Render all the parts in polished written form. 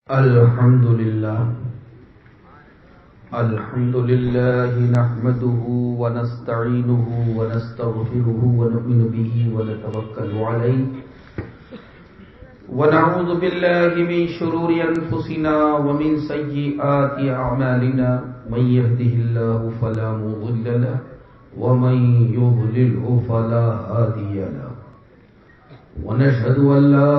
الحمد لله نحمده ونستعينه ونستغفره ونؤمن به ونتوكل عليه ونعوذ بالله من شرور أنفسنا ومن سيئات أعمالنا من يهده الله فلا مضل له ومن يضلله فلا هادي له ونشهد أن لا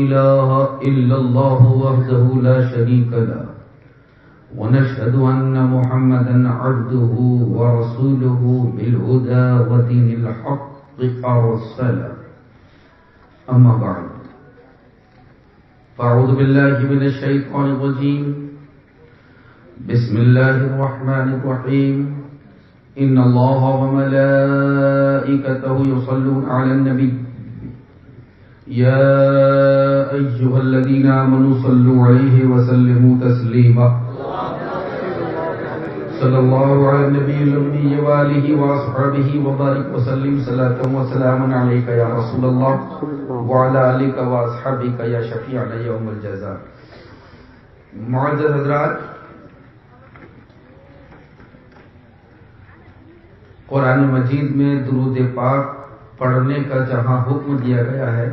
إله إلا الله وحده لا شريك له ونشهد أن محمدا عبده ورسوله بالهدى ودين الحق أرسله أما بعد فأعوذ بالله من الشيطان الرجيم بسم الله الرحمن الرحيم إن الله وملائكته يصلون على النبي يا أيها الذين آمنوا صلوا عليه وسلموا تسليما صلى الله على النبي الأمي وآله وأصحابه وبارك وسلم صلاة وسلاما عليك يا رسول الله وعلى آلك وأصحابك يا شفيعنا يوم الجزاء. معزز حضرات، قرآن مجید میں درود پاک پڑھنے کا جہاں حکم دیا گیا ہے،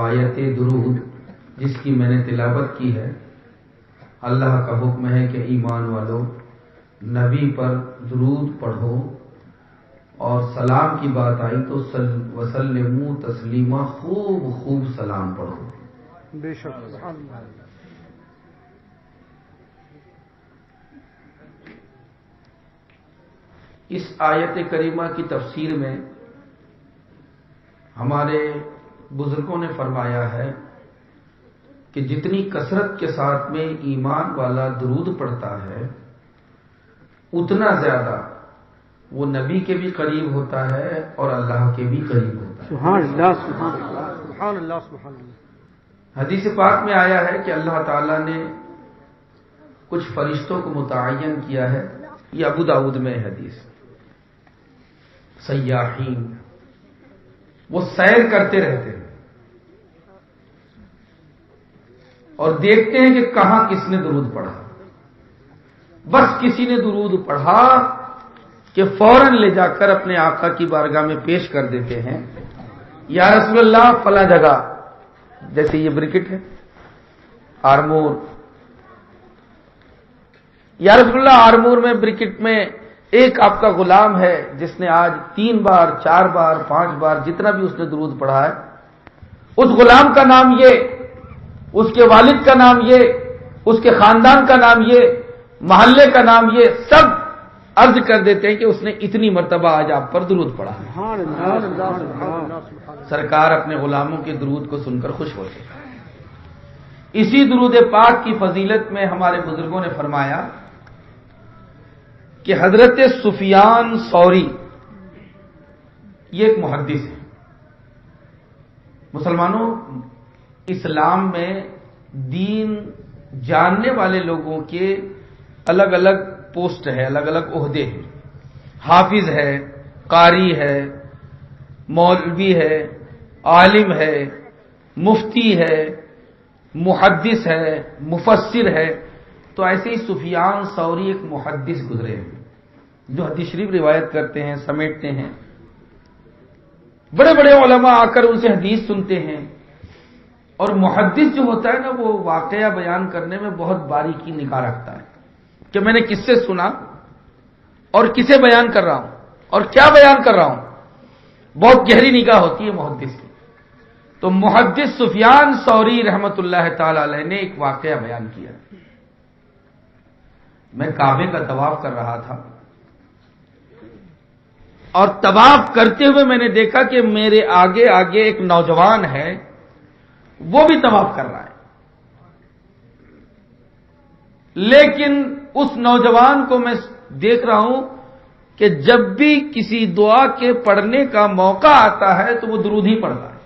آیت درود جس کی میں نے تلاوت کی ہے، اللہ کا حکم ہے کہ ایمان والو نبی پر درود پڑھو، اور سلام کی بات آئی تو وسلموا تسلیما، خوب سلام پڑھو. بے شک. اس آیت کریمہ کی تفسیر میں ہمارے بزرگوں نے فرمایا ہے کہ جتنی کثرت کے ساتھ میں ایمان والا درود پڑھتا ہے اتنا زیادہ وہ نبی کے بھی قریب ہوتا ہے اور اللہ کے بھی قریب ہوتا ہے. سبحان اللہ سبحان اللہ سبحان اللہ سبحان اللہ. حدیث پاک میں آیا ہے کہ اللہ تعالیٰ نے کچھ فرشتوں کو متعین کیا ہے، یہ ابو داؤد میں حدیث، سیاحین، وہ سیر کرتے رہتے ہیں اور دیکھتے ہیں کہ کہاں کس نے درود پڑھا. بس کسی نے درود پڑھا کہ فوراً لے جا کر اپنے آقا کی بارگاہ میں پیش کر دیتے ہیں، یا رسول اللہ فلاں جگہ، جیسے یہ برکٹ ہے آرمور، یا رسول اللہ آرمور میں برکٹ میں ایک آپ کا غلام ہے جس نے آج 3 بار 4 بار 5 بار جتنا بھی اس نے درود پڑھا ہے، اس غلام کا نام یہ، اس کے والد کا نام یہ، اس کے خاندان کا نام یہ، محلے کا نام یہ، سب عرض کر دیتے ہیں کہ اس نے اتنی مرتبہ آج آپ پر درود پڑھا ہے. سرکار اپنے غلاموں کے درود کو سن کر خوش ہوتے ہیں. اسی درود پاک کی فضیلت میں ہمارے بزرگوں نے فرمایا کہ حضرت سفیان ثوری یہ ایک محدث ہے. مسلمانوں، اسلام میں دین جاننے والے لوگوں کے الگ الگ پوسٹ ہے، الگ الگ عہدے ہیں. حافظ ہے، قاری ہے، مولوی ہے، عالم ہے، مفتی ہے، محدث ہے، مفسر ہے. تو ایسے ہی سفیان ثوری ایک محدث گزرے ہیں جو حدیث شریف روایت کرتے ہیں، سمیٹتے ہیں. بڑے بڑے علماء آ کر ان سے حدیث سنتے ہیں. اور محدث جو ہوتا ہے نا، وہ واقعہ بیان کرنے میں بہت باریکی نگاہ رکھتا ہے کہ میں نے کس سے سنا اور کسے بیان کر رہا ہوں اور کیا بیان کر رہا ہوں. بہت گہری نگاہ ہوتی ہے محدث کی. تو محدث سفیان ثوری رحمت اللہ تعالی علیہ نے ایک واقعہ بیان کیا. میں کعبے کا طواف کر رہا تھا اور طواف کرتے ہوئے میں نے دیکھا کہ میرے آگے آگے ایک نوجوان ہے، وہ بھی طواف کر رہا ہے. لیکن اس نوجوان کو میں دیکھ رہا ہوں کہ جب بھی کسی دعا کے پڑھنے کا موقع آتا ہے تو وہ درود ہی پڑھتا ہے.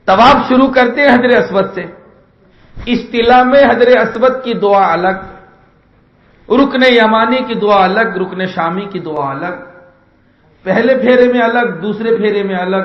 طواف شروع کرتے ہیں حجر اسود سے، استلام میں حجر اسود کی دعا الگ، رکن یمانی کی دعا الگ، رکن شامی کی دعا الگ، پہلے پھیرے میں الگ، دوسرے پھیرے میں الگ،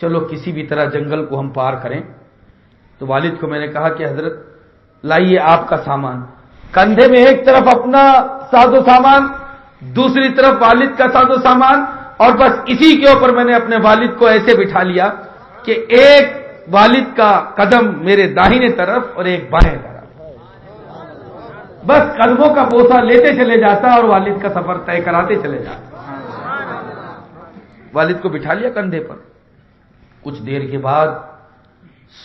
چلو کسی بھی طرح جنگل کو ہم پار کریں. تو والد کو میں نے کہا کہ حضرت لائیے آپ کا سامان. کندھے میں ایک طرف اپنا ساز و سامان, دوسری طرف والد کا ساز و سامان, اور بس اسی کے اوپر میں نے اپنے والد کو ایسے بٹھا لیا کہ ایک والد کا قدم میرے داہنے طرف اور ایک بائیں طرف, بس قدموں کا بوسہ لیتے چلے جاتا اور والد کا سفر طے کراتے چلے جاتا. والد کو بٹھا لیا کندھے پر. کچھ دیر کے بعد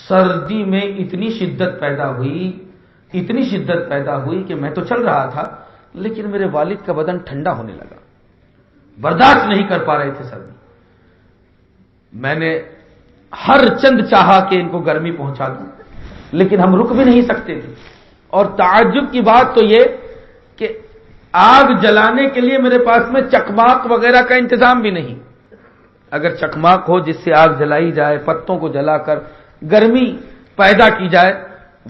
سردی میں اتنی شدت پیدا ہوئی کہ میں تو چل رہا تھا لیکن میرے والد کا بدن ٹھنڈا ہونے لگا, برداشت نہیں کر پا رہے تھے سردی. میں نے ہر چند چاہا کہ ان کو گرمی پہنچا دوں, لیکن ہم رک بھی نہیں سکتے تھے. اور تعجب کی بات تو یہ کہ آگ جلانے کے لیے میرے پاس میں چکماق وغیرہ کا انتظام بھی نہیں. اگر چکماق ہو جس سے آگ جلائی جائے, پتوں کو جلا کر گرمی پیدا کی جائے,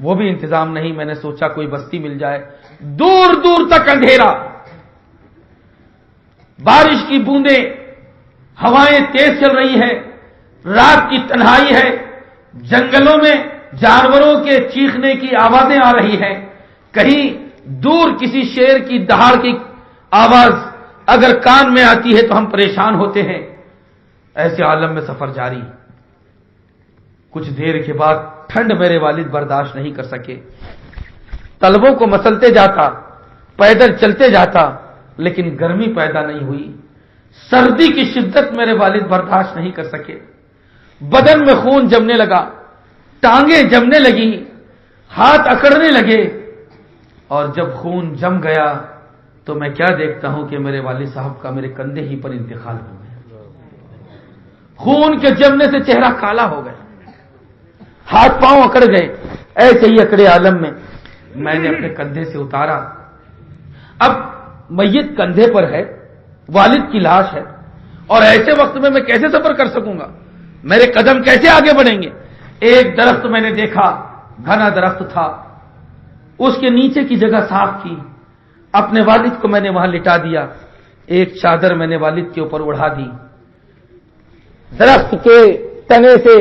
وہ بھی انتظام نہیں. میں نے سوچا کوئی بستی مل جائے. دور دور تک اندھیرا, بارش کی بوندیں, ہوائیں تیز چل رہی ہیں, رات کی تنہائی ہے, جنگلوں میں جانوروں کے چیخنے کی آوازیں آ رہی ہیں, کہیں دور کسی شیر کی دہاڑ کی آواز اگر کان میں آتی ہے تو ہم پریشان ہوتے ہیں. ایسے عالم میں سفر جاری. کچھ دیر کے بعد ٹھنڈ میرے والد برداشت نہیں کر سکے, طلبوں کو مسلتے جاتا, پیدل چلتے جاتا, لیکن گرمی پیدا نہیں ہوئی. سردی کی شدت میرے والد برداشت نہیں کر سکے. بدن میں خون جمنے لگا, ٹانگیں جمنے لگی, ہاتھ اکڑنے لگے, اور جب خون جم گیا تو میں کیا دیکھتا ہوں کہ میرے والد صاحب کا میرے کندھے ہی پر انتقال ہو گیا. خون کے جمنے سے چہرہ کالا ہو گیا, ہاتھ پاؤں اکڑ گئے. ایسے ہی اکڑے عالم میں نے اپنے کندھے سے اتارا. اب میت کندھے پر ہے, والد کی لاش ہے, اور ایسے وقت میں کیسے سفر کر سکوں گا؟ میرے قدم کیسے آگے بڑھیں گے؟ ایک درخت میں نے دیکھا, گھنا درخت تھا, اس کے نیچے کی جگہ صاف کی. اپنے والد کو میں نے وہاں لٹا دیا. ایک چادر میں نے والد کے اوپر اڑا دی. درخت کے تنے سے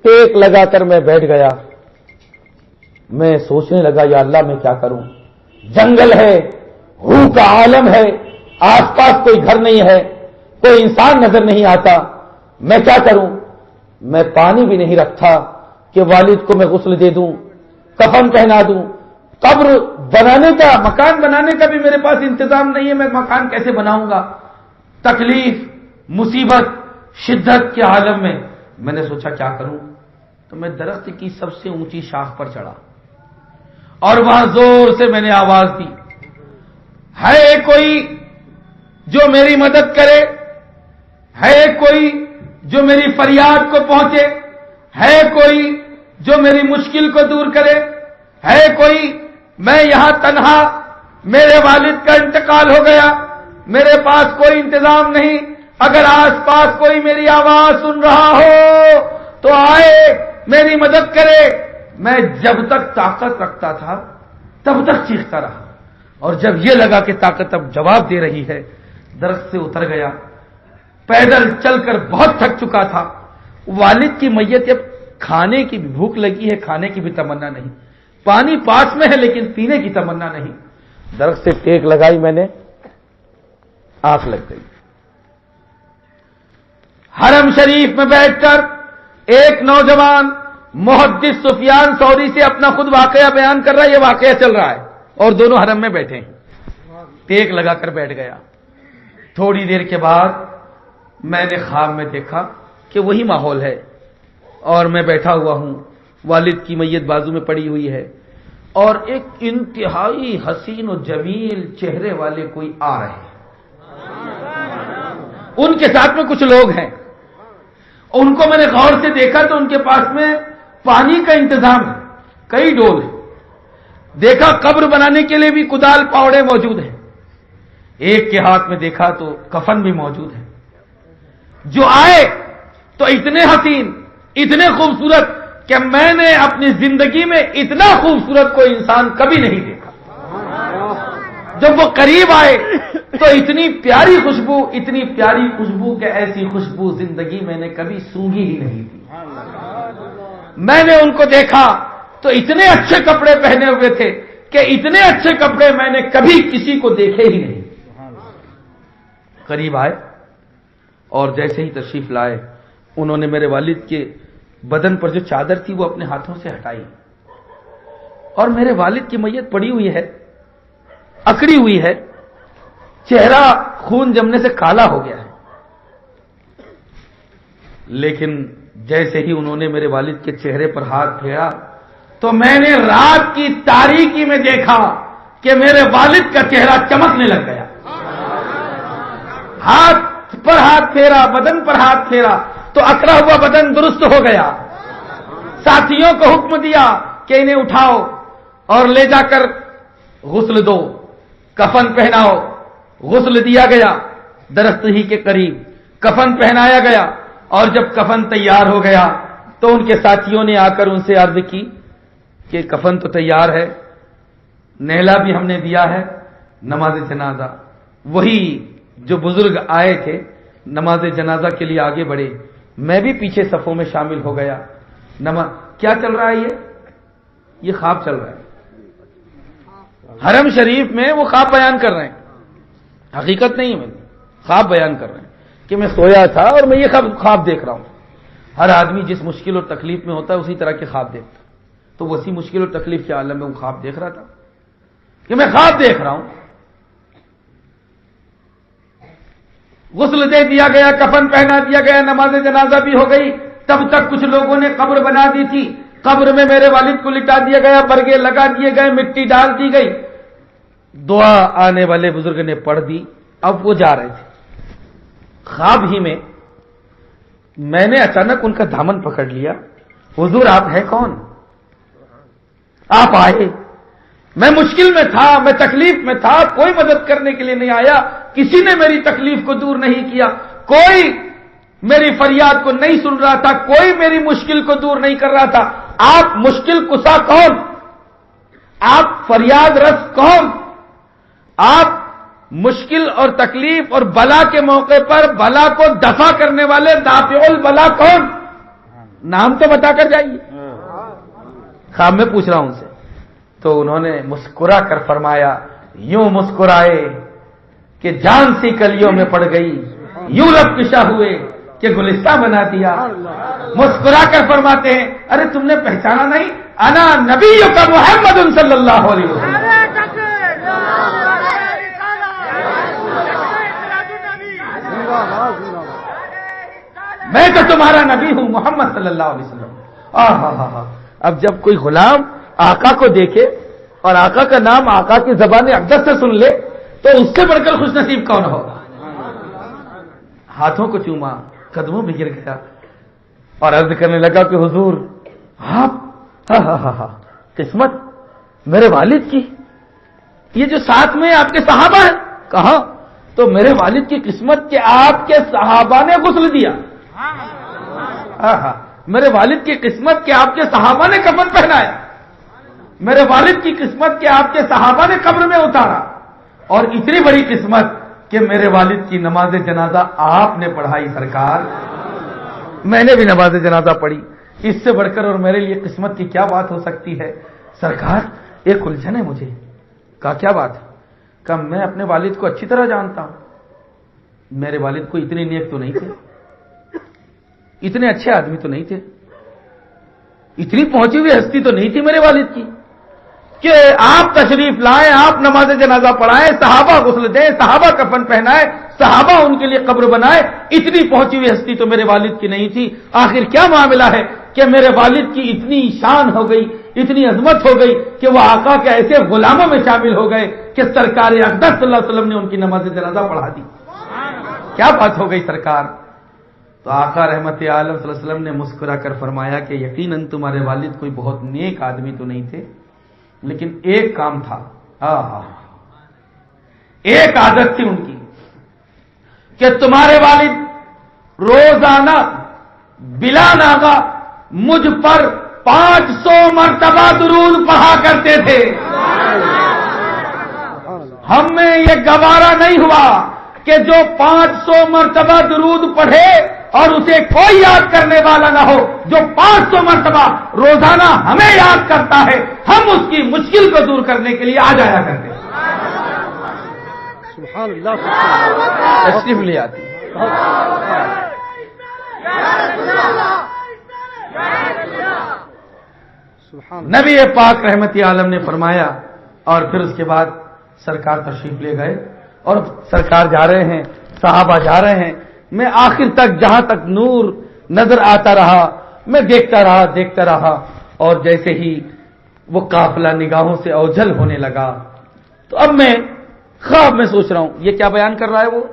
ٹیک لگا کر میں بیٹھ گیا. میں سوچنے لگا یا اللہ میں کیا کروں؟ جنگل ہے, روح کا عالم ہے, آس پاس کوئی گھر نہیں ہے, کوئی انسان نظر نہیں آتا, میں کیا کروں؟ میں پانی بھی نہیں رکھتا کہ والد کو میں غسل دے دوں, کفن پہنا دوں. قبر بنانے کا, مکان بنانے کا بھی میرے پاس انتظام نہیں ہے. میں مکان کیسے بناؤں گا؟ تکلیف, مصیبت, شدت کے عالم میں نے سوچا کیا کروں؟ تو میں درخت کی سب سے اونچی شاخ پر چڑھا اور وہاں زور سے میں نے آواز دی, ہے کوئی جو میری مدد کرے؟ ہے کوئی جو میری فریاد کو پہنچے؟ ہے کوئی جو میری مشکل کو دور کرے؟ ہے کوئی؟ میں یہاں تنہا, میرے والد کا انتقال ہو گیا, میرے پاس کوئی انتظام نہیں. اگر آس پاس کوئی میری آواز سن رہا ہو تو آئے میری مدد کرے. میں جب تک طاقت رکھتا تھا تب تک چیختا رہا, اور جب یہ لگا کہ طاقت اب جواب دے رہی ہے, درخت سے اتر گیا. پیدل چل کر بہت تھک چکا تھا. والد کی میت, اب کھانے کی بھی بھوک لگی ہے, کھانے کی بھی تمنا نہیں, پانی پاس میں ہے لیکن پینے کی تمنا نہیں. درخت سے ٹیک لگائی میں نے, آنکھ لگ گئی. حرم شریف میں بیٹھ کر ایک نوجوان محدث سفیان ثوری سے اپنا خود واقعہ بیان کر رہا ہے. یہ واقعہ چل رہا ہے اور دونوں حرم میں بیٹھے ہیں. ٹیک لگا کر بیٹھ گیا. تھوڑی دیر کے بعد میں نے خواب میں دیکھا کہ وہی ماحول ہے اور میں بیٹھا ہوا ہوں, والد کی میت بازو میں پڑی ہوئی ہے, اور ایک انتہائی حسین و جمیل چہرے والے کوئی آ رہے ہیں. ان کے ساتھ میں کچھ لوگ ہیں. ان کو میں نے غور سے دیکھا تو ان کے پاس میں پانی کا انتظام ہے, کئی ڈول ہیں. دیکھا قبر بنانے کے لیے بھی کدال پاوڑے موجود ہیں. ایک کے ہاتھ میں دیکھا تو کفن بھی موجود ہے. جو آئے تو اتنے حسین, اتنے خوبصورت کہ میں نے اپنی زندگی میں اتنا خوبصورت کوئی انسان کبھی نہیں دیکھا. جب وہ قریب آئے تو اتنی پیاری خوشبو کہ ایسی خوشبو زندگی میں نے کبھی سونگھی ہی نہیں تھی۔ میں نے ان کو دیکھا تو اتنے اچھے کپڑے پہنے ہوئے تھے کہ اتنے اچھے کپڑے میں نے کبھی کسی کو دیکھے ہی نہیں۔ قریب آئے اور جیسے ہی تشریف لائے انہوں نے میرے والد کے بدن پر جو چادر تھی وہ اپنے ہاتھوں سے ہٹائی، اور میرے والد کی میت پڑی ہوئی ہے، اکڑی ہوئی ہے، چہرہ خون جمنے سے کالا ہو گیا ہے، لیکن جیسے ہی انہوں نے میرے والد کے چہرے پر ہاتھ پھیرا تو میں نے رات کی تاریکی میں دیکھا کہ میرے والد کا چہرہ چمکنے لگ گیا۔ ہاتھ پر ہاتھ پھیرا، بدن پر ہاتھ پھیرا تو اکڑا ہوا بدن درست ہو گیا۔ ساتھیوں کو حکم دیا کہ انہیں اٹھاؤ اور لے جا کر غسل دو، کفن پہناؤ۔ غسل دیا گیا، درخت ہی کے قریب کفن پہنایا گیا، اور جب کفن تیار ہو گیا تو ان کے ساتھیوں نے آ کر ان سے عرض کی کہ کفن تو تیار ہے، نہلا بھی ہم نے دیا ہے، نماز جنازہ۔ وہی جو بزرگ آئے تھے نماز جنازہ کے لیے آگے بڑھے، میں بھی پیچھے صفوں میں شامل ہو گیا۔ کیا چل رہا ہے؟ یہ خواب چل رہا ہے۔ حرم شریف میں وہ خواب بیان کر رہے ہیں، حقیقت نہیں ہے، خواب بیان کر رہے ہیں کہ میں سویا تھا اور میں یہ خواب دیکھ رہا ہوں۔ ہر آدمی جس مشکل اور تکلیف میں ہوتا ہے اسی طرح کے خواب دیکھتا ہے، تو وہ اسی مشکل اور تکلیف کے عالم میں وہ خواب دیکھ رہا تھا کہ میں خواب دیکھ رہا ہوں۔ غسل دے دیا گیا، کفن پہنا دیا گیا، نماز جنازہ بھی ہو گئی۔ تب تک کچھ لوگوں نے قبر بنا دی تھی، قبر میں میرے والد کو لٹا دیا گیا، برگے لگا دیے گئے، مٹی ڈال دی گئی، دعا آنے والے بزرگ نے پڑھ دی۔ اب وہ جا رہے تھے، خواب ہی میں نے اچانک ان کا دامن پکڑ لیا۔ حضور آپ ہیں کون؟ آپ آئے، میں مشکل میں تھا، میں تکلیف میں تھا، کوئی مدد کرنے کے لیے نہیں آیا، کسی نے میری تکلیف کو دور نہیں کیا، کوئی میری فریاد کو نہیں سن رہا تھا، کوئی میری مشکل کو دور نہیں کر رہا تھا۔ آپ مشکل کشا کون؟ آپ فریاد رس کون؟ آپ مشکل اور تکلیف اور بلا کے موقع پر بلا کو دفع کرنے والے دافع البلا کون؟ نام تو بتا کر جائیے۔ خواب میں پوچھ رہا ہوں ان سے، تو انہوں نے مسکرا کر فرمایا، یوں مسکرائے کہ جان سی کلیوں میں پڑ گئی، یوں لب کشا ہوئے کہ گلستہ بنا دیا۔ مسکرا کر فرماتے ہیں، ارے تم نے پہچانا نہیں؟ انا نبی کا محمد صلی اللہ علیہ وسلم، میں تو تمہارا نبی ہوں، محمد صلی اللہ علیہ وسلم۔ اب جب کوئی غلام آقا کو دیکھے اور آقا کا نام آقا کی زبان اقدس سے سن لے تو اس سے بڑھ کر خوش نصیب کون ہوگا؟ ہاتھوں کو چوما، قدموں میں گر گیا اور عرض کرنے لگا کہ حضور آپ قسمت میرے والد کی، یہ جو ساتھ میں آپ کے صحابہ ہیں، کہاں؟ تو میرے والد کی قسمت کہ آپ کے صحابہ نے غسل دیا، میرے والد کی قسمت کہ آپ کے صحابہ نے کفن پہنایا، میرے والد کی قسمت کہ آپ کے صحابہ نے قبر میں اتارا، اور اتنی بڑی قسمت کہ میرے والد کی نماز جنازہ آپ نے پڑھائی سرکار۔ میں نے بھی نماز جنازہ پڑھی، اس سے بڑھ کر اور میرے لیے قسمت کی کیا بات ہو سکتی ہے سرکار؟ ایک الجھن ہے مجھے۔ کہا کیا بات ہے؟ کہا میں اپنے والد کو اچھی طرح جانتا ہوں، میرے والد کو اتنے نیک تو نہیں تھے، اتنے اچھے آدمی تو نہیں تھے، اتنی پہنچی ہوئی ہستی تو نہیں تھی میرے والد کی کہ آپ تشریف لائیں، آپ نماز جنازہ پڑھائیں، صحابہ غسل دیں، صحابہ کفن پہنائیں، صحابہ ان کے لیے قبر بنائے، اتنی پہنچی ہوئی ہستی تو میرے والد کی نہیں تھی۔ آخر کیا معاملہ ہے کہ میرے والد کی اتنی شان ہو گئی، اتنی عظمت ہو گئی کہ وہ آقا کے ایسے غلاموں میں شامل ہو گئے کہ سرکار اقدس صلی اللہ علیہ وسلم نے ان کی نماز جنازہ پڑھا دی؟ کیا بات ہو گئی سرکار؟ تو آقا رحمت عالم صلی اللہ علیہ وسلم نے مسکرا کر فرمایا کہ یقیناً تمہارے والد کوئی بہت نیک آدمی تو نہیں تھے، لیکن ایک کام تھا، ایک عادت تھی ان کی کہ تمہارے والد روزانہ بلا ناغہ مجھ پر 500 مرتبہ درود پڑھا کرتے تھے۔ ہم میں یہ گوارا نہیں ہوا کہ جو 500 مرتبہ درود پڑھے اور اسے کوئی یاد کرنے والا نہ ہو. جو 500 مرتبہ روزانہ ہمیں یاد کرتا ہے، ہم اس کی مشکل کو دور کرنے کے لیے آ جایا کرتے ہیں. سبحان اللہ سبحان اللہ. تشریف لے آتی ہے. سبحان نبی پاک رحمت عالم نے فرمایا، اور پھر اس کے بعد سرکار تشریف لے گئے اور سرکار جا رہے ہیں، صحابہ جا رہے ہیں. میں آخر تک جہاں تک نور نظر آتا رہا میں دیکھتا رہا اور جیسے ہی وہ قافلہ نگاہوں سے اوجھل ہونے لگا تو اب میں خواب میں سوچ رہا ہوں یہ کیا بیان کر رہا ہے وہ.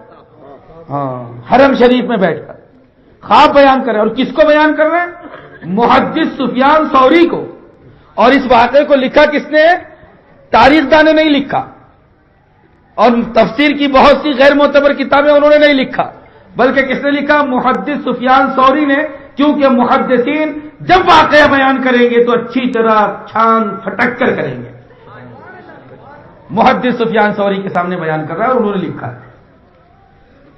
ہاں، حرم شریف میں بیٹھ کر خواب بیان کر رہے ہیں. اور کس کو بیان کر رہے ہیں؟ محدث سفیان ثوری کو. اور اس واقعے کو لکھا کس نے؟ تاریخ دان نے نہیں لکھا، اور تفسیر کی بہت سی غیر معتبر کتابیں انہوں نے نہیں لکھا، بلکہ کس نے لکھا؟ محدث سفیان ثوری نے. کیونکہ محدثین جب واقعہ بیان کریں گے تو اچھی طرح چھان پھٹک کر کریں گے. محدث سفیان ثوری کے سامنے بیان کر رہا ہے اور انہوں نے لکھا ہے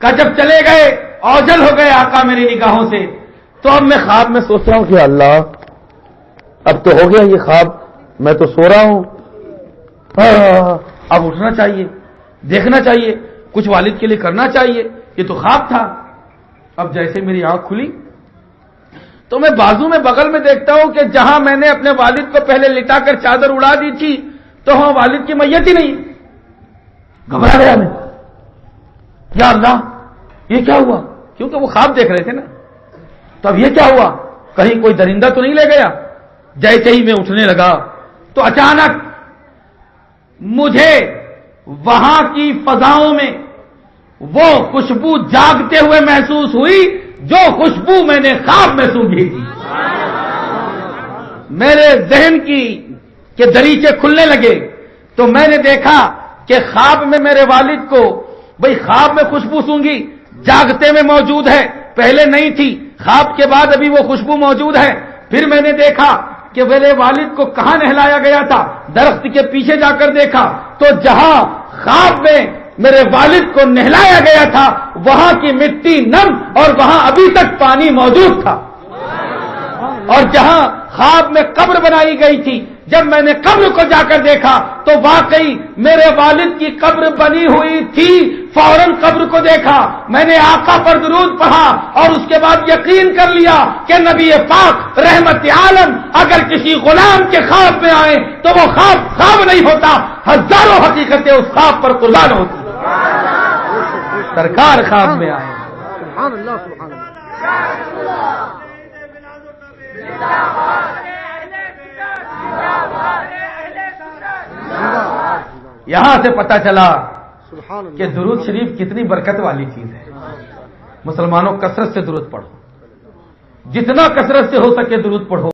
کہ جب چلے گئے اوجل ہو گئے آقا میری نگاہوں سے، تو اب میں خواب میں سوچ رہا ہوں کہ اللہ اب تو ہو گیا یہ خواب، میں تو سو رہا ہوں، اب اٹھنا چاہیے، دیکھنا چاہیے، کچھ والد کے لیے کرنا چاہیے، یہ تو خواب تھا. اب جیسے میری آنکھ کھلی تو میں بازو میں بغل میں دیکھتا ہوں کہ جہاں میں نے اپنے والد کو پہلے لٹا کر چادر اڑا دی تھی تو وہاں والد کی میت ہی نہیں. گھبرا گیا میں، یا اللہ یہ کیا ہوا؟ کیونکہ وہ خواب دیکھ رہے تھے نا. تو اب یہ کیا ہوا؟ کہیں کوئی درندہ تو نہیں لے گیا؟ جیسے ہی میں اٹھنے لگا تو اچانک مجھے وہاں کی فضاؤں میں وہ خوشبو جاگتے ہوئے محسوس ہوئی جو خوشبو میں نے خواب میں سونگھی تھی. میرے ذہن کے دریچے کھلنے لگے تو میں نے دیکھا کہ خواب میں میرے والد کو، بھئی خواب میں خوشبو سونگھی، جاگتے میں موجود ہے، پہلے نہیں تھی، خواب کے بعد ابھی وہ خوشبو موجود ہے. پھر میں نے دیکھا کہ میرے والد کو کہاں نہلایا گیا تھا، درخت کے پیچھے جا کر دیکھا تو جہاں خواب میں میرے والد کو نہلایا گیا تھا وہاں کی مٹی نم اور وہاں ابھی تک پانی موجود تھا. اور جہاں خواب میں قبر بنائی گئی تھی جب میں نے قبر کو جا کر دیکھا تو واقعی میرے والد کی قبر بنی ہوئی تھی. فوراً قبر کو دیکھا، میں نے آقا پر درود پڑھا اور اس کے بعد یقین کر لیا کہ نبی پاک رحمت عالم اگر کسی غلام کے خواب میں آئے تو وہ خواب نہیں ہوتا، ہزاروں حقیقتیں اس خواب پر قربان ہوتی. سرکار خواب میں آئے. سبحان اللہ سبحان اللہ. یہاں سے پتہ چلا سبحان اللہ کہ درود شریف کتنی برکت والی چیز ہے. مسلمانوں کثرت سے درود پڑھو، جتنا کثرت سے ہو سکے درود پڑھو.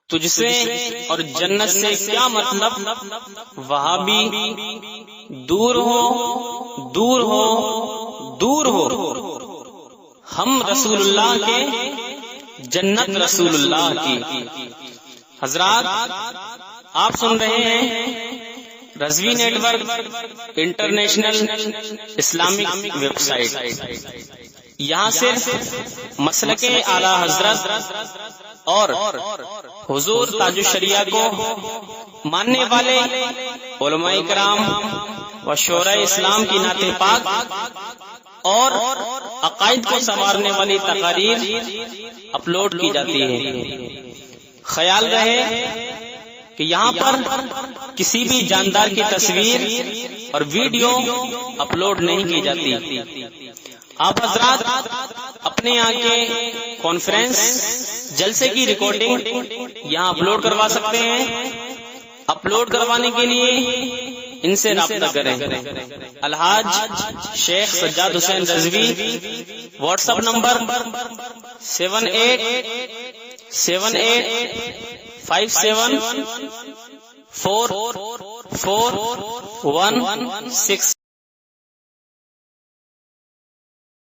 تجھ سے اور جنت سے کیا مطلب، وہابی دور ہو دور ہو دور ہو، ہم رسول اللہ کے، جنت رسول اللہ کی۔ حضرات آپ سن رہے ہیں Rizvi network international Islamic website. یہاں صرف مسلک اعلی حضرت اور حضور تاج الشریعہ کو ماننے والے علماء کرام و شورائے اسلام کی نعت پاک اور عقائد کو سنوارنے والی تقاریر اپلوڈ کی جاتی ہے۔ خیال رہے کہ یہاں پر کسی بھی جاندار کی تصویر اور ویڈیو اپلوڈ نہیں کی جاتی۔ آپ حضرات اپنے یہاں کے کانفرنس جلسے کی ریکارڈنگ یہاں اپلوڈ کروا سکتے ہیں۔ اپلوڈ کروانے کے لیے ان سے رابطہ کریں۔ الحاج شیخ سجاد حسین رضوی، واٹس ایپ نمبر 787857444116۔